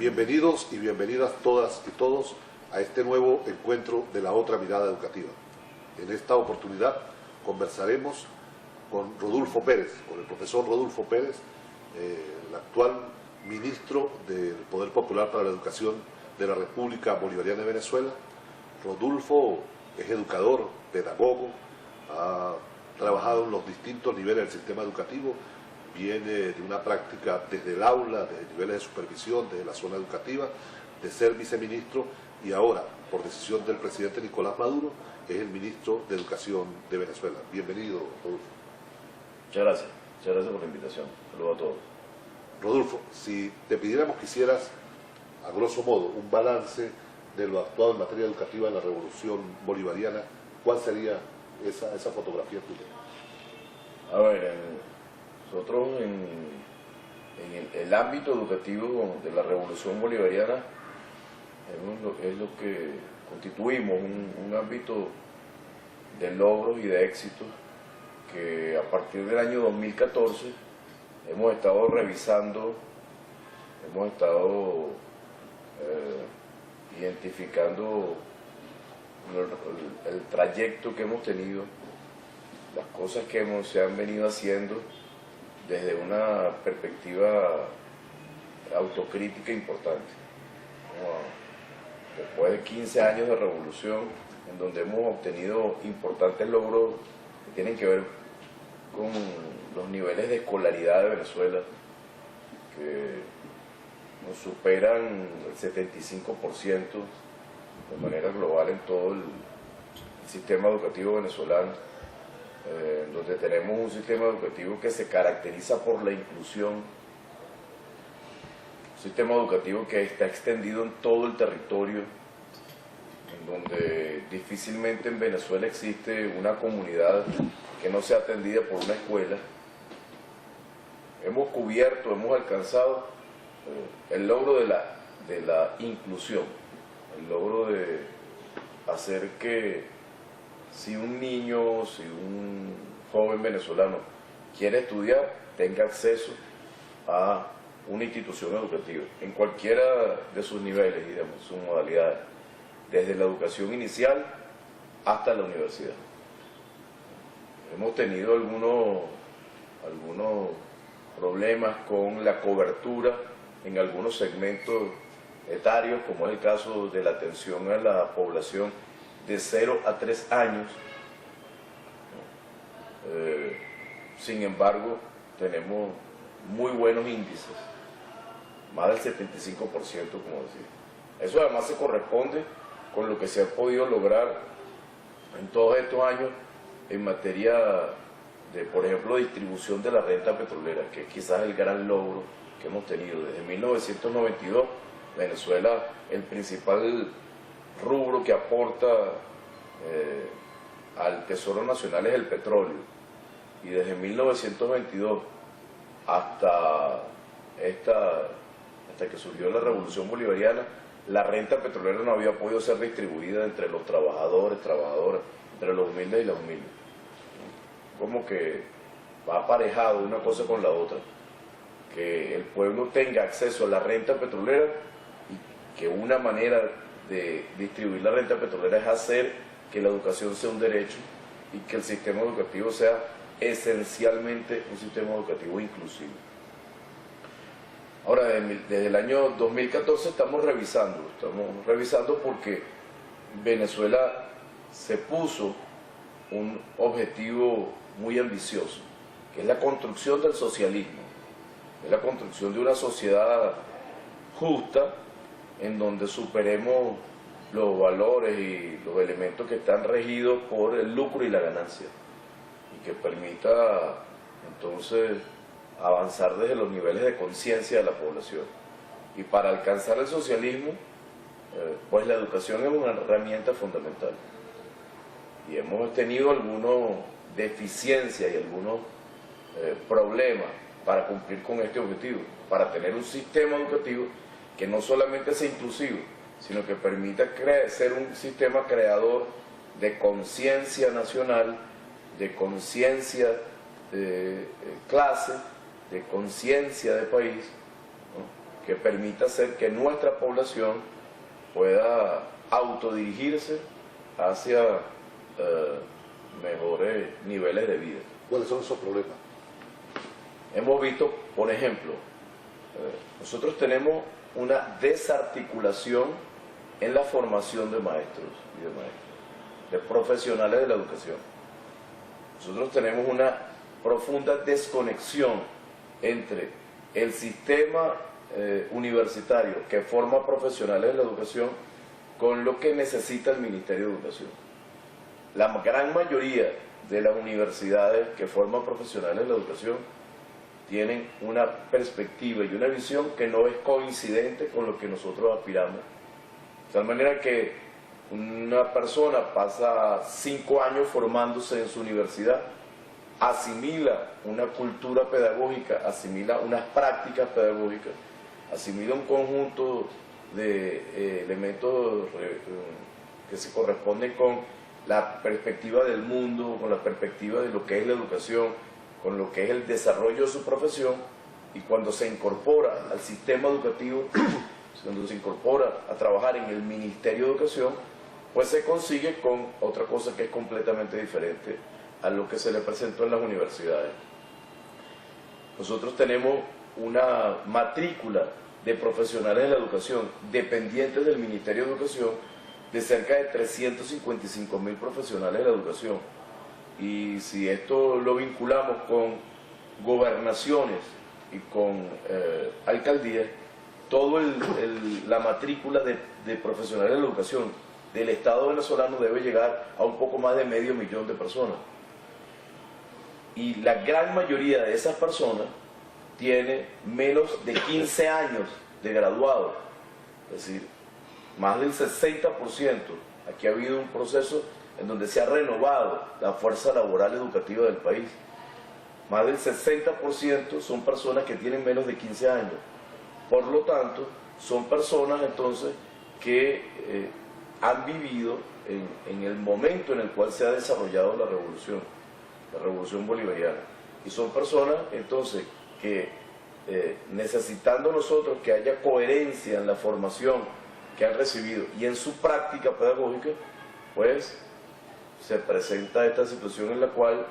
Bienvenidos y bienvenidas todas y todos a este nuevo encuentro de la otra mirada educativa. En esta oportunidad conversaremos con Rodulfo Pérez, con el profesor Rodulfo Pérez, el actual ministro del Poder Popular para la Educación de la República Bolivariana de Venezuela. Rodulfo es educador, pedagogo, ha trabajado en los distintos niveles del sistema educativo, viene de una práctica desde el aula, desde niveles de supervisión, desde la zona educativa, de ser viceministro y ahora, por decisión del presidente Nicolás Maduro, es el ministro de Educación de Venezuela. Bienvenido, Rodulfo. Muchas gracias por la invitación. Saludos a todos. Rodulfo, si te pidiéramos que hicieras, a grosso modo, un balance de lo actuado en materia educativa en la Revolución Bolivariana, ¿cuál sería esa fotografía tuya? A ver, nosotros en el ámbito educativo de la Revolución Bolivariana es lo que constituimos un ámbito de logros y de éxitos que a partir del año 2014 hemos estado revisando, hemos estado identificando el trayecto que hemos tenido, las cosas que se han venido haciendo desde una perspectiva autocrítica importante. Después de 15 años de revolución, en donde hemos obtenido importantes logros que tienen que ver con los niveles de escolaridad de Venezuela, que nos superan el 75% de manera global en todo el sistema educativo venezolano, donde tenemos un sistema educativo que se caracteriza por la inclusión, un sistema educativo que está extendido en todo el territorio, en donde difícilmente en Venezuela existe una comunidad que no sea atendida por una escuela. Hemos cubierto, hemos alcanzado el logro de la inclusión, el logro de hacer que si un niño, si un joven venezolano quiere estudiar, tenga acceso a una institución educativa, en cualquiera de sus niveles, digamos, sus modalidades, desde la educación inicial hasta la universidad. Hemos tenido algunos problemas con la cobertura en algunos segmentos etarios, como es el caso de la atención a la población de 0 a 3 años. Sin embargo, tenemos muy buenos índices, más del 75%, como decía. Eso además se corresponde con lo que se ha podido lograr en todos estos años en materia de, por ejemplo, distribución de la renta petrolera, que es quizás el gran logro que hemos tenido. Desde 1992, Venezuela, el principal rubro que aporta al Tesoro Nacional es el petróleo, y desde 1922 hasta que surgió la Revolución Bolivariana, la renta petrolera no había podido ser distribuida entre los trabajadores, trabajadoras, entre los humildes y las humildes. Como que va aparejado una cosa con la otra, que el pueblo tenga acceso a la renta petrolera, y que una manera de distribuir la renta petrolera es hacer que la educación sea un derecho y que el sistema educativo sea esencialmente un sistema educativo inclusivo. Ahora, desde el año 2014 estamos revisando porque Venezuela se puso un objetivo muy ambicioso, que es la construcción del socialismo, es la construcción de una sociedad justa, en donde superemos los valores y los elementos que están regidos por el lucro y la ganancia, y que permita entonces avanzar desde los niveles de conciencia de la población. Y para alcanzar el socialismo, pues la educación es una herramienta fundamental. Y hemos tenido algunas deficiencias y algunos problemas para cumplir con este objetivo, para tener un sistema educativo que no solamente sea inclusivo, sino que permita ser un sistema creador de conciencia nacional, de conciencia de clase, de conciencia de país, ¿no? que permita hacer que nuestra población pueda autodirigirse hacia mejores niveles de vida. ¿Cuáles son esos problemas? Hemos visto, por ejemplo, nosotros tenemos una desarticulación en la formación de maestros y de maestras, de profesionales de la educación. Nosotros tenemos una profunda desconexión entre el sistema universitario que forma profesionales de la educación con lo que necesita el Ministerio de Educación. La gran mayoría de las universidades que forman profesionales de la educación tienen una perspectiva y una visión que no es coincidente con lo que nosotros aspiramos. De tal manera que una persona pasa 5 años formándose en su universidad, asimila una cultura pedagógica, asimila unas prácticas pedagógicas, asimila un conjunto de elementos que se corresponden con la perspectiva del mundo, con la perspectiva de lo que es la educación, con lo que es el desarrollo de su profesión, y cuando se incorpora al sistema educativo, cuando se incorpora a trabajar en el Ministerio de Educación, pues se consigue con otra cosa que es completamente diferente a lo que se le presentó en las universidades. Nosotros tenemos una matrícula de profesionales de la educación dependientes del Ministerio de Educación de cerca de 355.000 profesionales de la educación. Y si esto lo vinculamos con gobernaciones y con alcaldías, toda la matrícula de profesionales de la educación del Estado venezolano debe llegar a un poco más de 500.000 de personas. Y la gran mayoría de esas personas tiene menos de 15 años de graduado, es decir, más del 60%. Aquí ha habido un proceso en donde se ha renovado la fuerza laboral educativa del país. Más del 60% son personas que tienen menos de 15 años. Por lo tanto, son personas entonces que han vivido en el momento en el cual se ha desarrollado la revolución bolivariana. Y son personas entonces que necesitando nosotros que haya coherencia en la formación que han recibido y en su práctica pedagógica, pues se presenta esta situación en la cual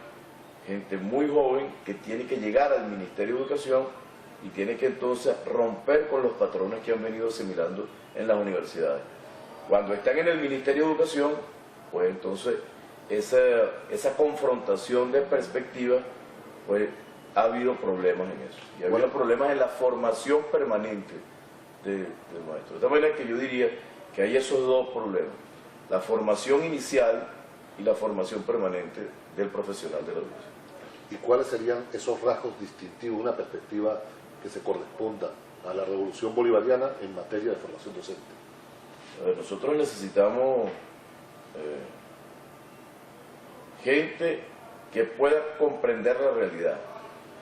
gente muy joven que tiene que llegar al Ministerio de Educación y tiene que entonces romper con los patrones que han venido asimilando en las universidades. Cuando están en el Ministerio de Educación, pues entonces esa confrontación de perspectivas, pues ha habido problemas en eso. Y ha habido problemas en la formación permanente del maestro. De tal manera que yo diría que hay esos dos problemas: la formación inicial y la formación permanente del profesional de la educación. ¿Y cuáles serían esos rasgos distintivos, una perspectiva que se corresponda a la revolución bolivariana en materia de formación docente? Nosotros necesitamos gente que pueda comprender la realidad,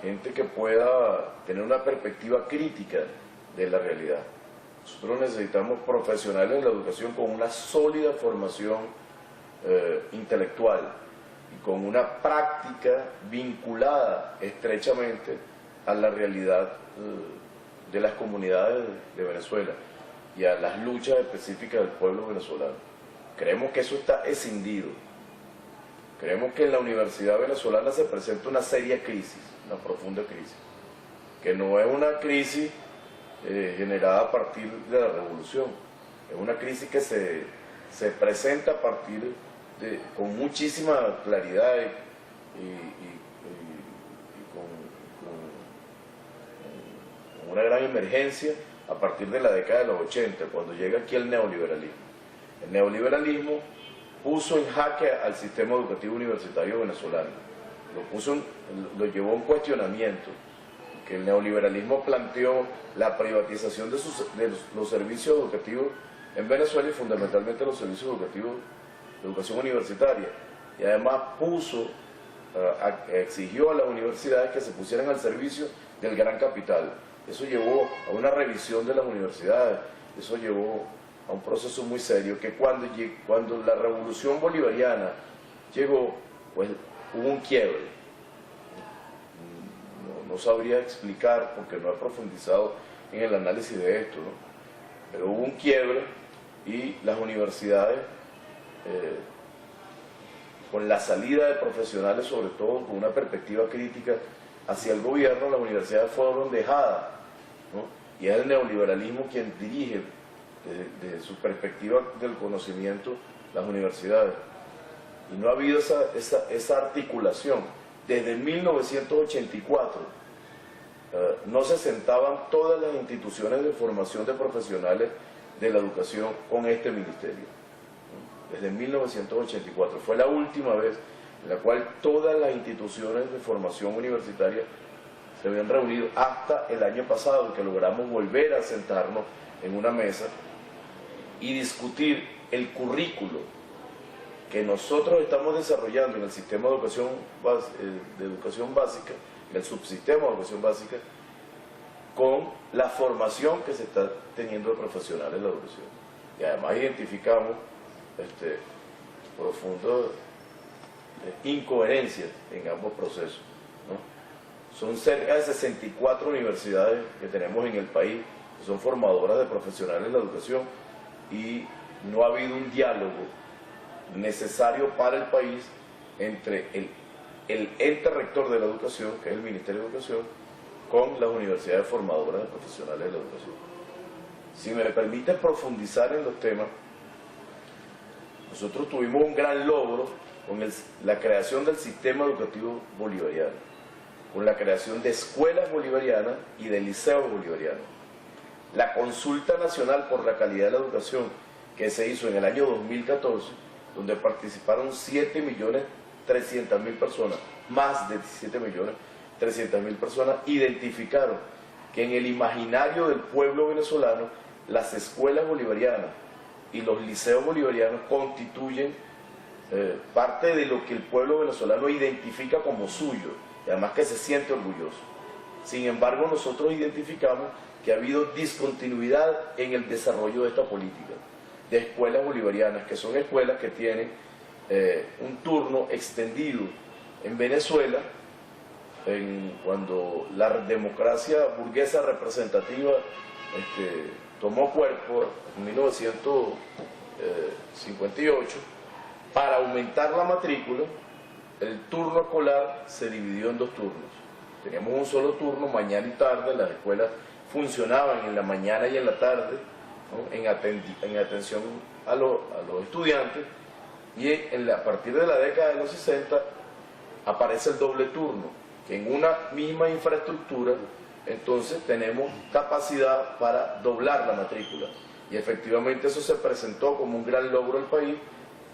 gente que pueda tener una perspectiva crítica de la realidad. Nosotros necesitamos profesionales de la educación con una sólida formación intelectual y con una práctica vinculada estrechamente a la realidad de las comunidades de Venezuela y a las luchas específicas del pueblo venezolano. Creemos que eso está escindido. Creemos que en la universidad venezolana se presenta una seria crisis, una profunda crisis, que no es una crisis generada a partir de la revolución, es una crisis que se presenta a partir con muchísima claridad y con una gran emergencia a partir de la década de los 80, cuando llega aquí el neoliberalismo. El neoliberalismo puso en jaque al sistema educativo universitario venezolano, lo llevó a un cuestionamiento, que el neoliberalismo planteó la privatización de los servicios educativos en Venezuela y fundamentalmente los servicios educativos de educación universitaria, y además exigió a las universidades que se pusieran al servicio del gran capital. Eso llevó a una revisión de las universidades, eso llevó a un proceso muy serio, que cuando la revolución bolivariana llegó, pues hubo un quiebre. No sabría explicar, porque no he profundizado en el análisis de esto, ¿no? Pero hubo un quiebre y las universidades, con la salida de profesionales, sobre todo con una perspectiva crítica hacia el gobierno, las universidades fueron dejadas, ¿no? Y es el neoliberalismo quien dirige desde su perspectiva del conocimiento las universidades. Y no ha habido esa articulación. Desde 1984 no se sentaban todas las instituciones de formación de profesionales de la educación con este ministerio. Desde 1984 fue la última vez en la cual todas las instituciones de formación universitaria se habían reunido, hasta el año pasado, que logramos volver a sentarnos en una mesa y discutir el currículo que nosotros estamos desarrollando en el sistema de educación básica, en el subsistema de educación básica, con la formación que se está teniendo de profesionales en la educación. Y además identificamos profundas incoherencias en ambos procesos, ¿no? Son cerca de 64 universidades que tenemos en el país, que son formadoras de profesionales en la educación, y no ha habido un diálogo necesario para el país entre el ente rector de la educación, que es el Ministerio de Educación, con las universidades formadoras de profesionales de la educación. Si me permite profundizar en los temas, nosotros tuvimos un gran logro con la creación del sistema educativo bolivariano, con la creación de escuelas bolivarianas y de liceos bolivarianos. La consulta nacional por la calidad de la educación que se hizo en el año 2014, donde participaron 7.300.000 personas, más de 7.300.000 personas, identificaron que en el imaginario del pueblo venezolano las escuelas bolivarianas y los liceos bolivarianos constituyen parte de lo que el pueblo venezolano identifica como suyo, y además que se siente orgulloso. Sin embargo, nosotros identificamos que ha habido discontinuidad en el desarrollo de esta política de escuelas bolivarianas, que son escuelas que tienen un turno extendido. En Venezuela, cuando la democracia burguesa representativa tomó cuerpo en 1958, para aumentar la matrícula, el turno escolar se dividió en dos turnos. Teníamos un solo turno, mañana y tarde. Las escuelas funcionaban en la mañana y en la tarde, ¿no? en atención a los estudiantes, y a partir de la década de los 60 aparece el doble turno, que en una misma infraestructura entonces tenemos capacidad para doblar la matrícula, y efectivamente eso se presentó como un gran logro del país,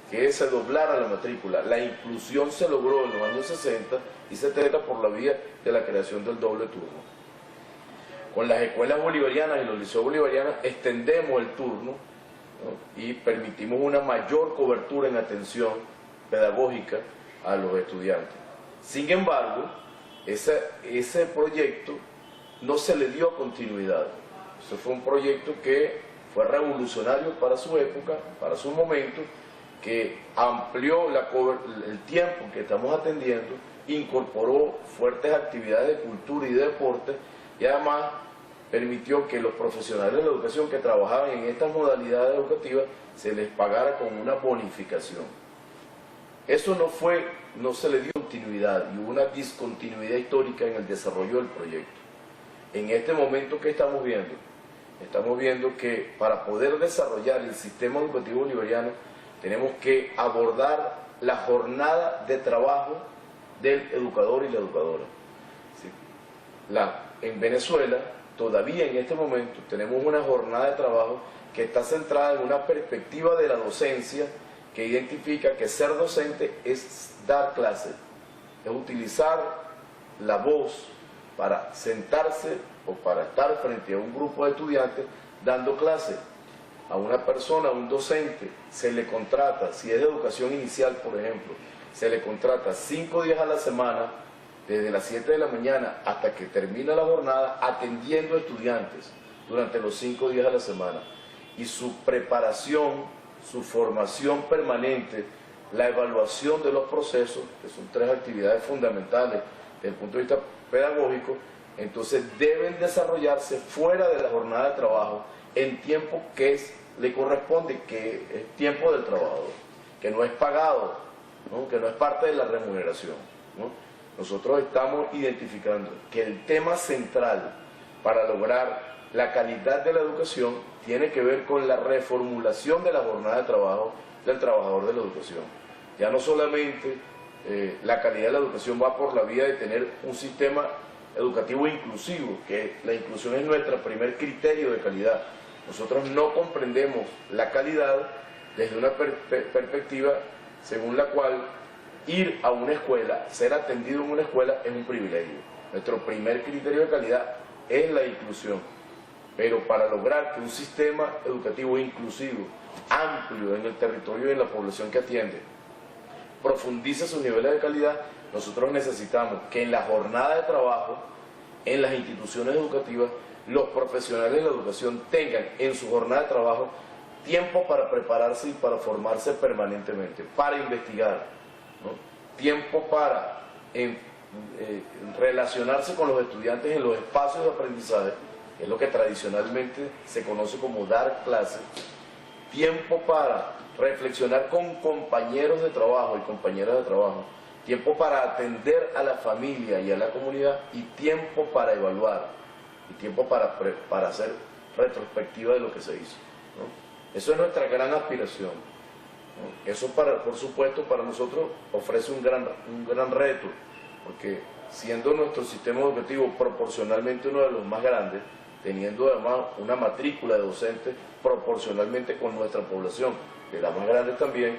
que se doblara la matrícula. La inclusión se logró en los años 60 y 70 por la vía de la creación del doble turno. Con las escuelas bolivarianas y los liceos bolivarianos extendemos el turno, ¿no? Y permitimos una mayor cobertura en atención pedagógica a los estudiantes. Sin embargo, ese proyecto no se le dio continuidad. Eso fue un proyecto que fue revolucionario para su época, para su momento, que amplió el tiempo que estamos atendiendo, incorporó fuertes actividades de cultura y de deporte, y además permitió que los profesionales de la educación que trabajaban en estas modalidades educativas se les pagara con una bonificación. Eso no se le dio continuidad, y hubo una discontinuidad histórica en el desarrollo del proyecto. En este momento, ¿qué estamos viendo? Estamos viendo que para poder desarrollar el sistema educativo bolivariano tenemos que abordar la jornada de trabajo del educador y la educadora. ¿Sí? En Venezuela, todavía en este momento, tenemos una jornada de trabajo que está centrada en una perspectiva de la docencia que identifica que ser docente es dar clases, es utilizar la voz para sentarse o para estar frente a un grupo de estudiantes dando clases. A una persona, a un docente, se le contrata, si es de educación inicial, por ejemplo, se le contrata 5 días a la semana, desde las 7 de la mañana hasta que termina la jornada, atendiendo estudiantes durante los 5 días a la semana. Y su preparación, su formación permanente, la evaluación de los procesos, que son 3 actividades fundamentales desde el punto de vista pedagógico, entonces deben desarrollarse fuera de la jornada de trabajo en tiempo que le corresponde, que es tiempo del trabajador, que no es pagado, ¿no? Que no es parte de la remuneración, ¿no? Nosotros estamos identificando que el tema central para lograr la calidad de la educación tiene que ver con la reformulación de la jornada de trabajo del trabajador de la educación. Ya no solamente la calidad de la educación va por la vía de tener un sistema educativo inclusivo, que la inclusión es nuestro primer criterio de calidad. Nosotros no comprendemos la calidad desde una perspectiva según la cual ir a una escuela, ser atendido en una escuela es un privilegio. Nuestro primer criterio de calidad es la inclusión. Pero para lograr que un sistema educativo inclusivo, amplio en el territorio y en la población que atiende, profundice sus niveles de calidad, nosotros necesitamos que en la jornada de trabajo, en las instituciones educativas, los profesionales de la educación tengan en su jornada de trabajo tiempo para prepararse y para formarse permanentemente, para investigar, ¿no? Tiempo para relacionarse con los estudiantes en los espacios de aprendizaje, que es lo que tradicionalmente se conoce como dar clases, tiempo para reflexionar con compañeros de trabajo y compañeras de trabajo, tiempo para atender a la familia y a la comunidad, y tiempo para evaluar, y tiempo para hacer retrospectiva de lo que se hizo, ¿no? Eso es nuestra gran aspiración, ¿no? Eso, por supuesto, para nosotros ofrece un gran reto, porque siendo nuestro sistema educativo proporcionalmente uno de los más grandes, teniendo además una matrícula de docentes proporcionalmente con nuestra población, de las más grandes también,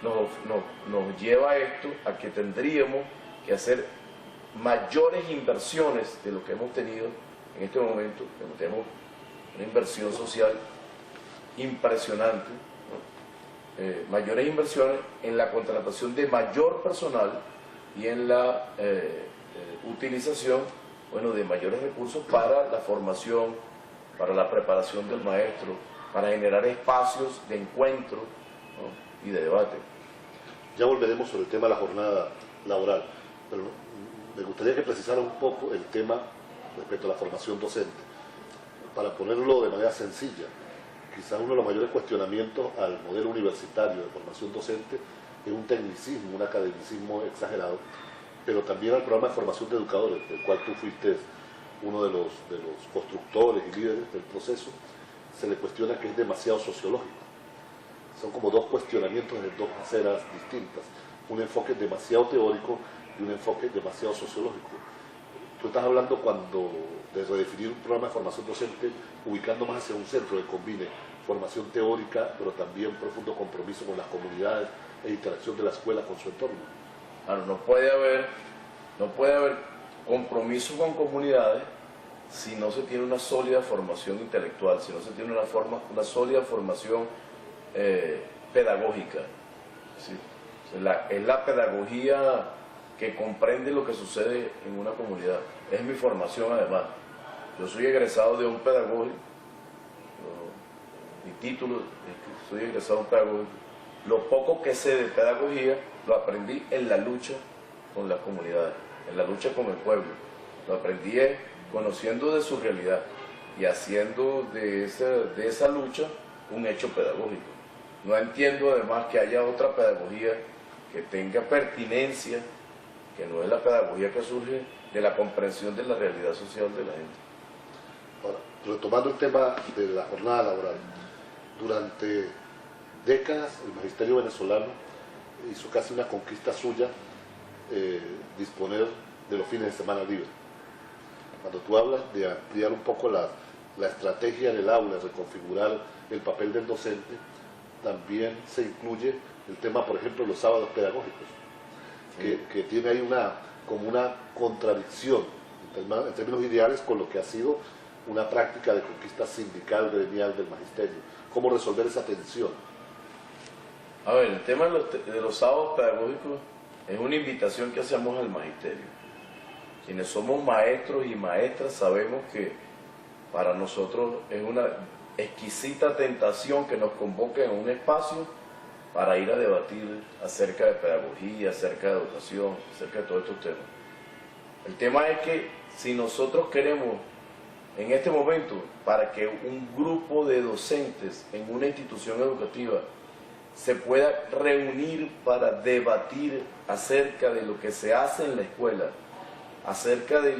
nos lleva esto a que tendríamos que hacer mayores inversiones de lo que hemos tenido en este momento. Tenemos una inversión social impresionante, ¿no? Mayores inversiones en la contratación de mayor personal y en la utilización, bueno, de mayores recursos para la formación, para la preparación del maestro, para generar espacios de encuentro, ¿no? Y de debate. Ya volveremos sobre el tema de la jornada laboral, pero me gustaría que precisara un poco el tema respecto a la formación docente. Para ponerlo de manera sencilla, quizás uno de los mayores cuestionamientos al modelo universitario de formación docente es un tecnicismo, un academicismo exagerado, pero también al programa de formación de educadores, del cual tú fuiste uno de los constructores y líderes del proceso. Se le cuestiona que es demasiado sociológico. Son como dos cuestionamientos de dos aceras distintas, un enfoque demasiado teórico y un enfoque demasiado sociológico. Tú estás hablando de redefinir un programa de formación docente ubicando más hacia un centro que combine formación teórica, pero también profundo compromiso con las comunidades e interacción de la escuela con su entorno. Claro, no puede haber compromiso con comunidades si no se tiene una sólida formación intelectual, si no se tiene una sólida formación pedagógica. Es la pedagogía que comprende lo que sucede en una comunidad. Es mi formación además. Yo soy egresado de un pedagógico, mi título es que soy egresado de un pedagógico. Lo poco que sé de pedagogía lo aprendí en la lucha con las comunidades, en la lucha con el pueblo. Lo aprendí conociendo de su realidad y haciendo de esa lucha un hecho pedagógico. No entiendo además que haya otra pedagogía que tenga pertinencia, que no es la pedagogía que surge de la comprensión de la realidad social de la gente. Ahora, retomando el tema de la jornada laboral, durante décadas el magisterio venezolano hizo casi una conquista suya disponer de los fines de semana libres. Cuando tú hablas de ampliar un poco la estrategia del aula, reconfigurar el papel del docente, también se incluye el tema, por ejemplo, de los sábados pedagógicos, que tiene ahí como una contradicción en términos ideales con lo que ha sido una práctica de conquista sindical gremial del magisterio. ¿Cómo resolver esa tensión? A ver, el tema de los sábados pedagógicos es una invitación que hacemos al magisterio. Quienes somos maestros y maestras sabemos que para nosotros es una exquisita tentación que nos convoquen a un espacio para ir a debatir acerca de pedagogía, acerca de educación, acerca de todos estos temas. El tema es que si nosotros queremos en este momento, para que un grupo de docentes en una institución educativa se pueda reunir para debatir acerca de lo que se hace en la escuela, acerca de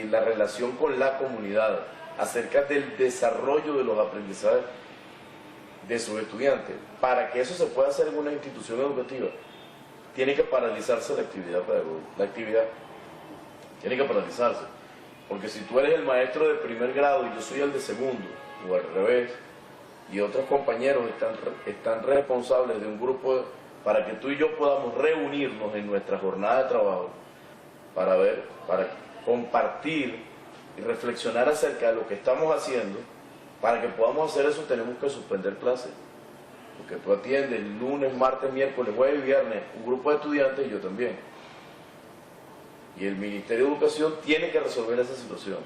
la relación con la comunidad, acerca del desarrollo de los aprendizajes de sus estudiantes, para que eso se pueda hacer en una institución educativa, tiene que paralizarse la actividad pedagógica. La actividad tiene que paralizarse. Porque si tú eres el maestro de primer grado y yo soy el de segundo, o al revés, y otros compañeros están responsables de un grupo, para que tú y yo podamos reunirnos en nuestra jornada de trabajo, para compartir y reflexionar acerca de lo que estamos haciendo, para que podamos hacer eso tenemos que suspender clases. Porque tú atiendes lunes, martes, miércoles, jueves y viernes un grupo de estudiantes y yo también. Y el Ministerio de Educación tiene que resolver esa situación.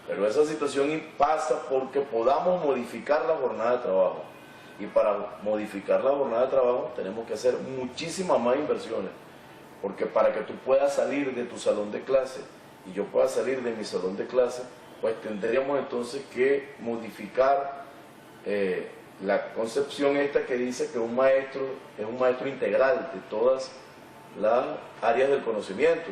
Pero esa situación pasa porque podamos modificar la jornada de trabajo. Y para modificar la jornada de trabajo tenemos que hacer muchísimas más inversiones. Porque para que tú puedas salir de tu salón de clase y yo pueda salir de mi salón de clase, pues tendríamos entonces que modificar la concepción esta que dice que un maestro es un maestro integral de todas las áreas del conocimiento.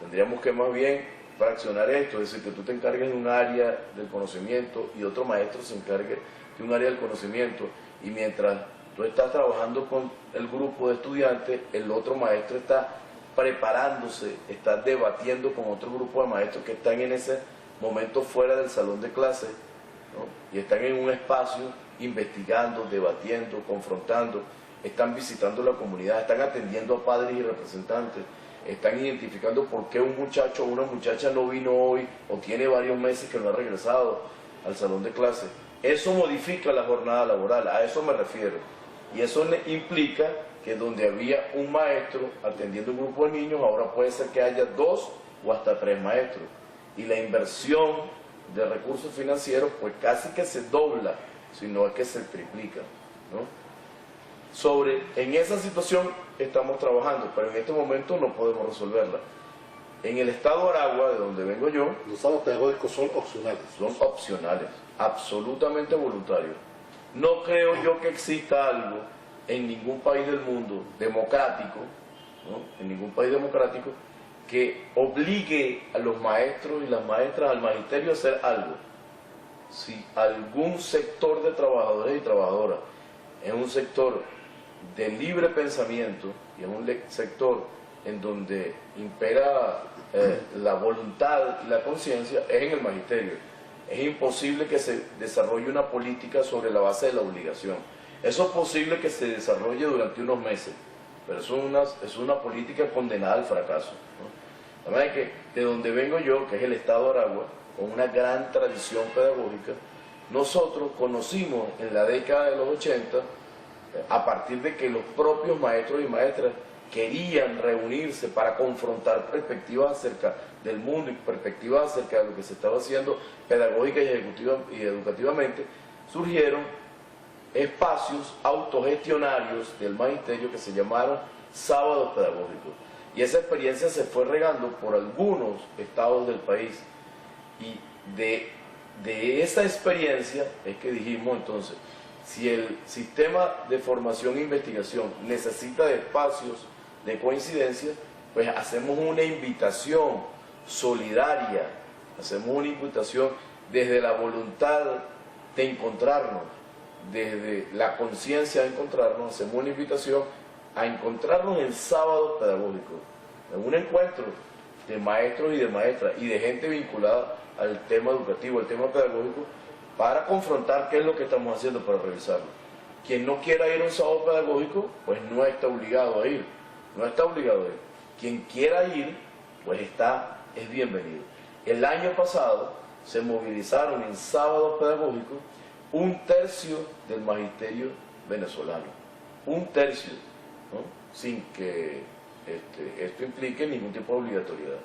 Tendríamos que más bien fraccionar esto, es decir, que tú te encargues de un área del conocimiento y otro maestro se encargue de un área del conocimiento, y mientras tú estás trabajando con el grupo de estudiantes, el otro maestro está preparándose, está debatiendo con otro grupo de maestros que están en ese momento fuera del salón de clase, ¿no? Y están en un espacio investigando, debatiendo, confrontando, están visitando la comunidad, están atendiendo a padres y representantes, están identificando por qué un muchacho o una muchacha no vino hoy o tiene varios meses que no ha regresado al salón de clase. Eso modifica la jornada laboral, a eso me refiero. Y eso implica que donde había un maestro atendiendo un grupo de niños, ahora puede ser que haya 2 o hasta 3 maestros. Y la inversión de recursos financieros pues casi que se dobla, si no es que se triplica, ¿no? En esa situación estamos trabajando, pero en este momento no podemos resolverla. En el estado Aragua, de donde vengo yo, los sábados pedagógicos son opcionales. Son opcionales, absolutamente voluntarios. No creo yo que exista algo en ningún país del mundo democrático, ¿no? En ningún país democrático, que obligue a los maestros y las maestras, al magisterio, a hacer algo. Si algún sector de trabajadores y trabajadoras es un sector de libre pensamiento y es un sector en donde impera la voluntad y la conciencia, es en el magisterio. Es imposible que se desarrolle una política sobre la base de la obligación. Eso es posible que se desarrolle durante unos meses, pero es una política condenada al fracaso, ¿no? La verdad es que de donde vengo yo, que es el estado de Aragua, con una gran tradición pedagógica, nosotros conocimos en la década de los 80, a partir de que los propios maestros y maestras querían reunirse para confrontar perspectivas acerca del mundo y perspectivas acerca de lo que se estaba haciendo pedagógica y educativamente, surgieron espacios autogestionarios del magisterio que se llamaron sábados pedagógicos. Y esa experiencia se fue regando por algunos estados del país. Y de esa experiencia es que dijimos entonces, si el sistema de formación e investigación necesita de espacios de coincidencia, pues hacemos una invitación solidaria, hacemos una invitación desde la voluntad de encontrarnos, desde la conciencia de encontrarnos, hacemos una invitación a encontrarnos en sábados pedagógicos, en un encuentro de maestros y de maestras y de gente vinculada al tema educativo, al tema pedagógico, para confrontar qué es lo que estamos haciendo para revisarlo. Quien no quiera ir a un sábado pedagógico, pues no está obligado a ir, no está obligado a ir. Quien quiera ir, pues es bienvenido. El año pasado se movilizaron en sábados pedagógicos 1/3 del magisterio venezolano, 1/3, ¿no? Sin que esto implique ningún tipo de obligatoriedad.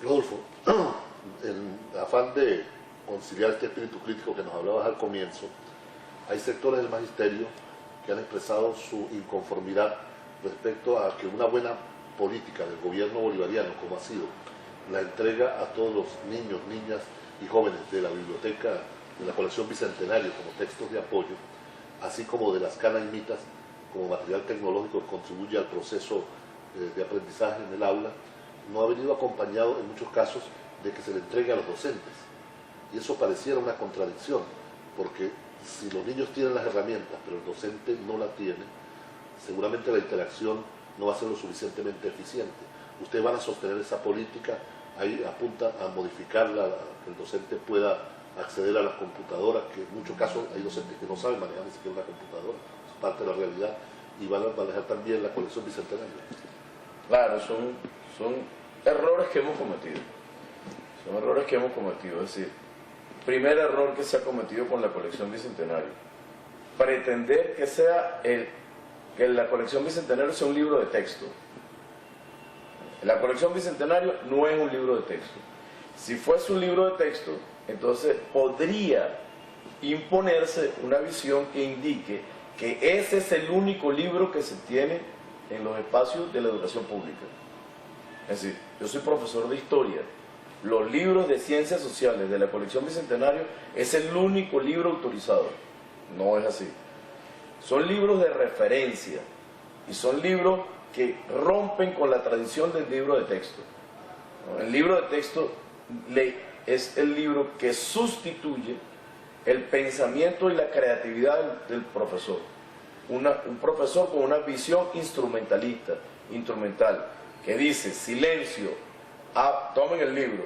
Rodolfo, en afán de conciliar este espíritu crítico que nos hablabas al comienzo, hay sectores del magisterio que han expresado su inconformidad respecto a que una buena política del gobierno bolivariano, como ha sido la entrega a todos los niños, niñas y jóvenes de la biblioteca, de la colección Bicentenario como textos de apoyo, así como de las canaimitas como material tecnológico que contribuye al proceso de aprendizaje en el aula, no ha venido acompañado en muchos casos de que se le entregue a los docentes. Y eso pareciera una contradicción, porque si los niños tienen las herramientas, pero el docente no la tiene, seguramente la interacción no va a ser lo suficientemente eficiente. Ustedes van a sostener esa política, ahí apunta a modificarla, que el docente pueda acceder a las computadoras, que en muchos casos hay docentes que no saben manejar ni siquiera una computadora, es parte de la realidad, y van a manejar también la colección Bicentenario. Claro, son errores que hemos cometido. Son errores que hemos cometido. Es decir, primer error que se ha cometido con la colección Bicentenario. Pretender que la colección Bicentenario sea un libro de texto. La colección Bicentenario no es un libro de texto. Si fuese un libro de texto, entonces podría imponerse una visión que indique que ese es el único libro que se tiene en los espacios de la educación pública. Es decir, yo soy profesor de historia. Los libros de ciencias sociales de la colección Bicentenario es el único libro autorizado. No es así. Son libros de referencia y son libros que rompen con la tradición del libro de texto. El libro de texto es el libro que sustituye el pensamiento y la creatividad del profesor. Un profesor con una visión instrumental, que dice, silencio, tomen el libro,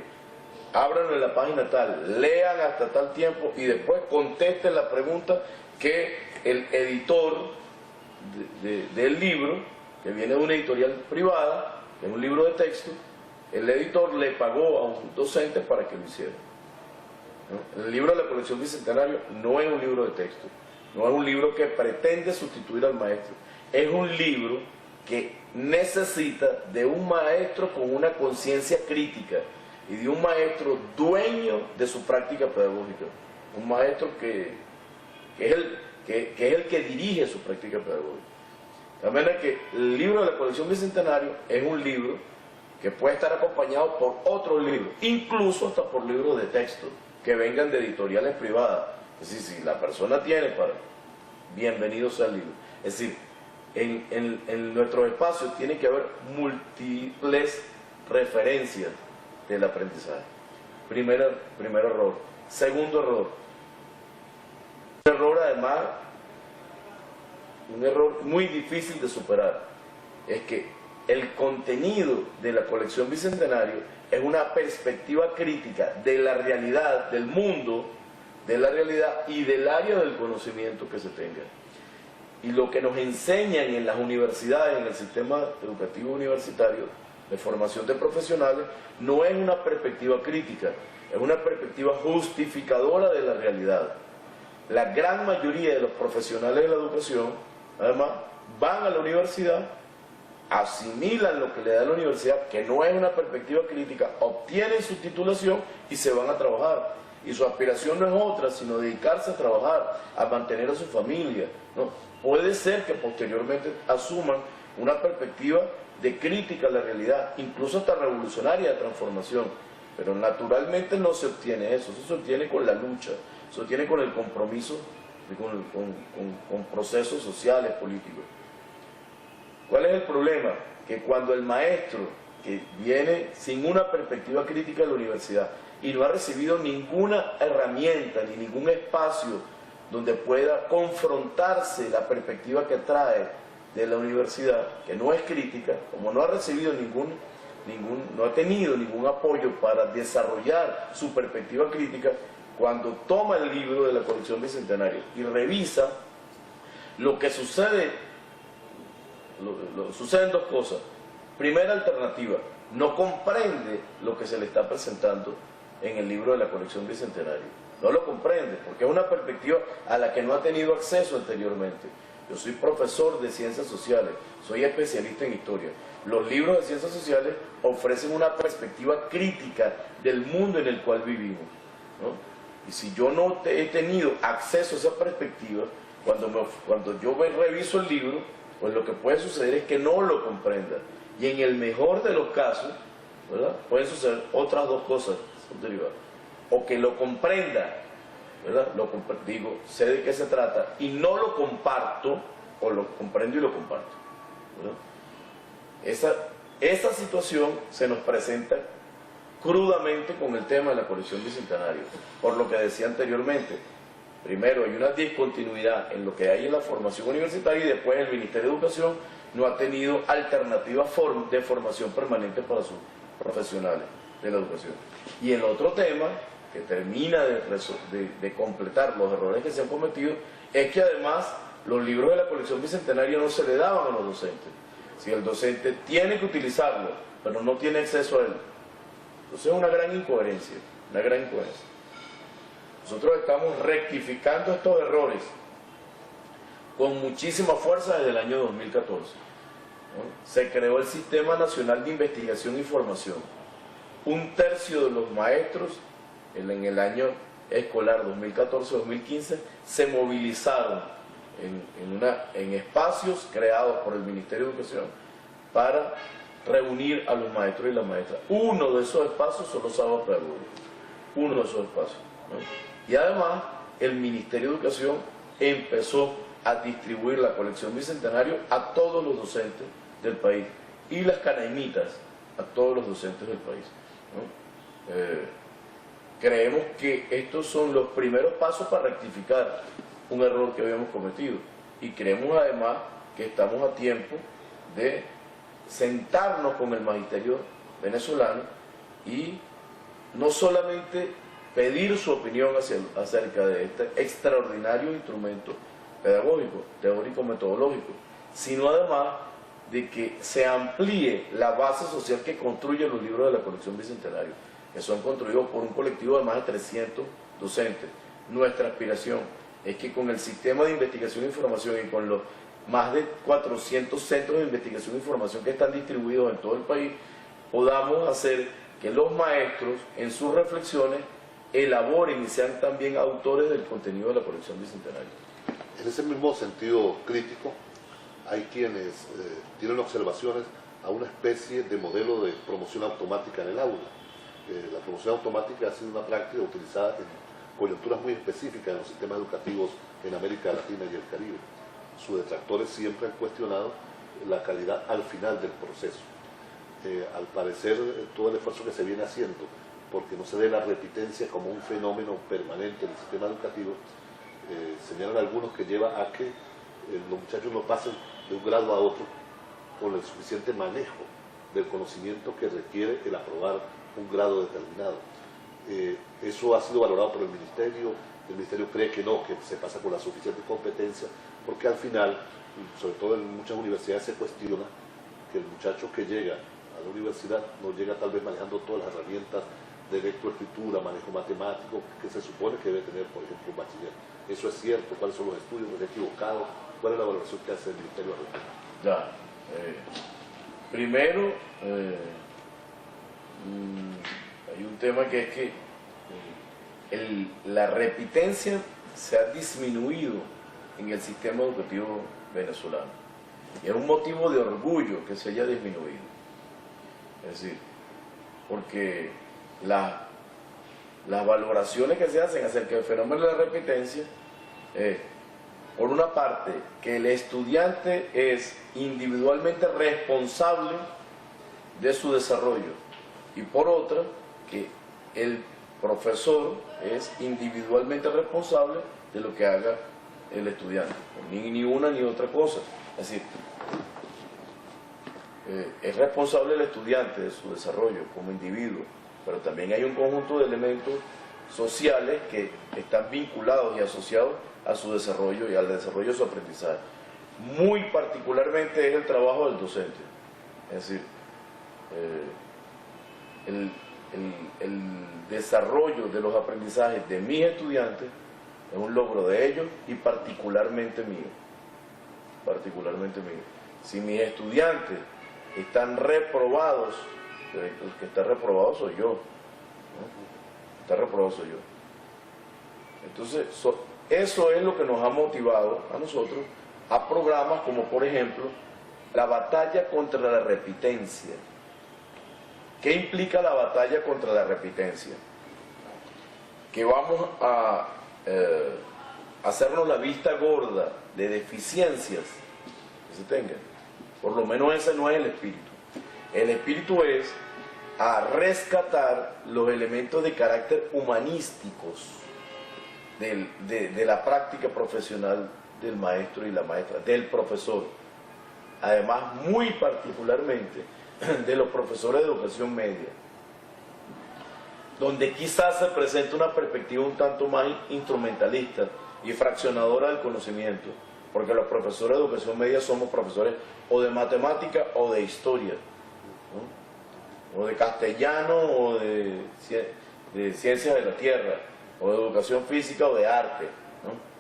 ábranlo en la página tal, lean hasta tal tiempo y después contesten la pregunta que el editor del libro, que viene de una editorial privada, de un libro de texto, el editor le pagó a un docente para que lo hiciera. ¿No? El libro de la colección Bicentenario no es un libro de texto, no es un libro que pretende sustituir al maestro, es un libro que necesita de un maestro con una conciencia crítica y de un maestro dueño de su práctica pedagógica, un maestro que es el que dirige su práctica pedagógica. De manera que el libro de la colección Bicentenario es un libro que puede estar acompañado por otros libros, incluso hasta por libros de texto, que vengan de editoriales privadas. Es decir, si la persona tiene para, bienvenido sea el libro. Es decir, en nuestros espacios tiene que haber múltiples referencias del aprendizaje. Primer error. Segundo error. Un error además, un error muy difícil de superar, es que el contenido de la colección Bicentenario es una perspectiva crítica de la realidad, del mundo, de la realidad y del área del conocimiento que se tenga. Y lo que nos enseñan en las universidades, en el sistema educativo universitario, de formación de profesionales, no es una perspectiva crítica, es una perspectiva justificadora de la realidad. La gran mayoría de los profesionales de la educación, además, van a la universidad, asimilan lo que le da la universidad, que no es una perspectiva crítica, obtienen su titulación y se van a trabajar. Y su aspiración no es otra, sino dedicarse a trabajar, a mantener a su familia, ¿no? Puede ser que posteriormente asuman una perspectiva de crítica a la realidad, incluso hasta revolucionaria de transformación, pero naturalmente no se obtiene eso se obtiene con la lucha, se obtiene con el compromiso, con procesos sociales, políticos. ¿Cuál es el problema? Que cuando el maestro, que viene sin una perspectiva crítica de la universidad y no ha recibido ninguna herramienta ni ningún espacio donde pueda confrontarse la perspectiva que trae de la universidad, que no es crítica, como no ha recibido no ha tenido ningún apoyo para desarrollar su perspectiva crítica, cuando toma el libro de la colección Bicentenario y revisa lo que sucede, suceden dos cosas. Primera alternativa, no comprende lo que se le está presentando en el libro de la colección Bicentenario. No lo comprende, porque es una perspectiva a la que no ha tenido acceso anteriormente. Yo soy profesor de ciencias sociales, soy especialista en historia. Los libros de ciencias sociales ofrecen una perspectiva crítica del mundo en el cual vivimos, ¿no? Y si yo no he tenido acceso a esa perspectiva, cuando yo reviso el libro, pues lo que puede suceder es que no lo comprenda. Y en el mejor de los casos, ¿verdad?, pueden suceder otras dos cosas son derivadas. O que lo comprenda, ¿verdad?, digo, sé de qué se trata y no lo comparto, o lo comprendo y lo comparto, ¿verdad? Esa situación se nos presenta crudamente con el tema de la colección bicentenario, por lo que decía anteriormente. Primero, hay una discontinuidad en lo que hay en la formación universitaria y después el Ministerio de Educación no ha tenido alternativas de formación permanente para sus profesionales de la educación. Y el otro tema, que termina de completar los errores que se han cometido, es que además los libros de la colección bicentenaria no se le daban a los docentes. Si el docente tiene que utilizarlo, pero no tiene acceso a él, entonces es una gran incoherencia, una gran incoherencia. Nosotros estamos rectificando estos errores con muchísima fuerza desde el año 2014. ¿No? Se creó el Sistema Nacional de Investigación y Formación. Un tercio de los maestros en el año escolar 2014-2015 se movilizaron en espacios creados por el Ministerio de Educación para reunir a los maestros y las maestras. Uno de esos espacios son los sábados pedagógicos. Uno de esos espacios, ¿no? Y además, el Ministerio de Educación empezó a distribuir la colección bicentenario a todos los docentes del país y las canaimitas a todos los docentes del país, ¿no? Creemos que estos son los primeros pasos para rectificar un error que habíamos cometido y creemos además que estamos a tiempo de sentarnos con el magisterio venezolano y no solamente pedir su opinión acerca de este extraordinario instrumento pedagógico, teórico, metodológico, sino además de que se amplíe la base social que construyen los libros de la colección bicentenario, que son construidos por un colectivo de más de 300 docentes. Nuestra aspiración es que con el sistema de investigación e información y con los más de 400 centros de investigación e información que están distribuidos en todo el país, podamos hacer que los maestros en sus reflexiones elaboren y sean también autores del contenido de la colección bicentenario. En ese mismo sentido crítico, hay quienes tienen observaciones a una especie de modelo de promoción automática en el aula. La promoción automática ha sido una práctica utilizada en coyunturas muy específicas en los sistemas educativos en América Latina y el Caribe. Sus detractores siempre han cuestionado la calidad al final del proceso. Al parecer, todo el esfuerzo que se viene haciendo, porque no se dé la repitencia como un fenómeno permanente en el sistema educativo, señalan algunos que lleva a que los muchachos no pasen de un grado a otro con el suficiente manejo del conocimiento que requiere el aprobar un grado determinado. Eso ha sido valorado por el Ministerio cree que no, que se pasa con la suficiente competencia, porque al final, sobre todo en muchas universidades, se cuestiona que el muchacho que llega a la universidad no llega tal vez manejando todas las herramientas de lectoescritura, manejo matemático, que se supone que debe tener, por ejemplo, un bachiller. ¿Eso es cierto? ¿Cuáles son los estudios? ¿No es equivocado? ¿Cuál es la valoración que hace el Ministerio al respecto? Ya, primero, hay un tema que es que la repitencia se ha disminuido en el sistema educativo venezolano. Y es un motivo de orgullo que se haya disminuido. Es decir, porque las valoraciones que se hacen acerca del fenómeno de la repitencia es, por una parte, que el estudiante es individualmente responsable de su desarrollo y por otra, que el profesor es individualmente responsable de lo que haga el estudiante, ni una ni otra cosa. Es decir, es responsable el estudiante de su desarrollo como individuo, pero también hay un conjunto de elementos sociales que están vinculados y asociados a su desarrollo y al desarrollo de su aprendizaje. Muy particularmente es el trabajo del docente. Es decir, el desarrollo de los aprendizajes de mis estudiantes es un logro de ellos y particularmente mío. Si mis estudiantes están reprobados, el que está reprobado soy yo, ¿no? Está reprobado soy yo. Entonces, eso es lo que nos ha motivado a nosotros a programas como, por ejemplo, la batalla contra la repitencia. ¿Qué implica la batalla contra la repitencia? Que vamos a hacernos la vista gorda de deficiencias que se tengan. Por lo menos ese no es el espíritu. El espíritu es a rescatar los elementos de carácter humanísticos de la práctica profesional del maestro y la maestra, del profesor. Además, muy particularmente, de los profesores de educación media, donde quizás se presenta una perspectiva un tanto más instrumentalista y fraccionadora del conocimiento, porque los profesores de educación media somos profesores o de matemática o de historia, ¿no? O de castellano o de ciencias de la tierra, o de educación física o de arte, ¿no?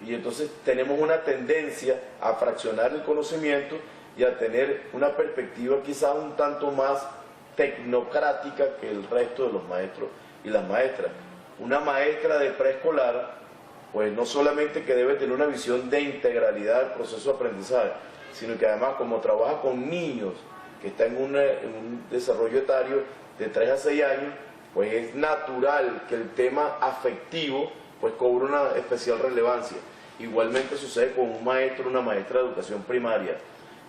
Y entonces tenemos una tendencia a fraccionar el conocimiento y a tener una perspectiva quizás un tanto más tecnocrática que el resto de los maestros y las maestras. Una maestra de preescolar, pues no solamente que debe tener una visión de integralidad del proceso de aprendizaje, sino que además como trabaja con niños que están en un desarrollo etario de 3 a 6 años, pues es natural que el tema afectivo pues cobre una especial relevancia. Igualmente sucede con un maestro o una maestra de educación primaria.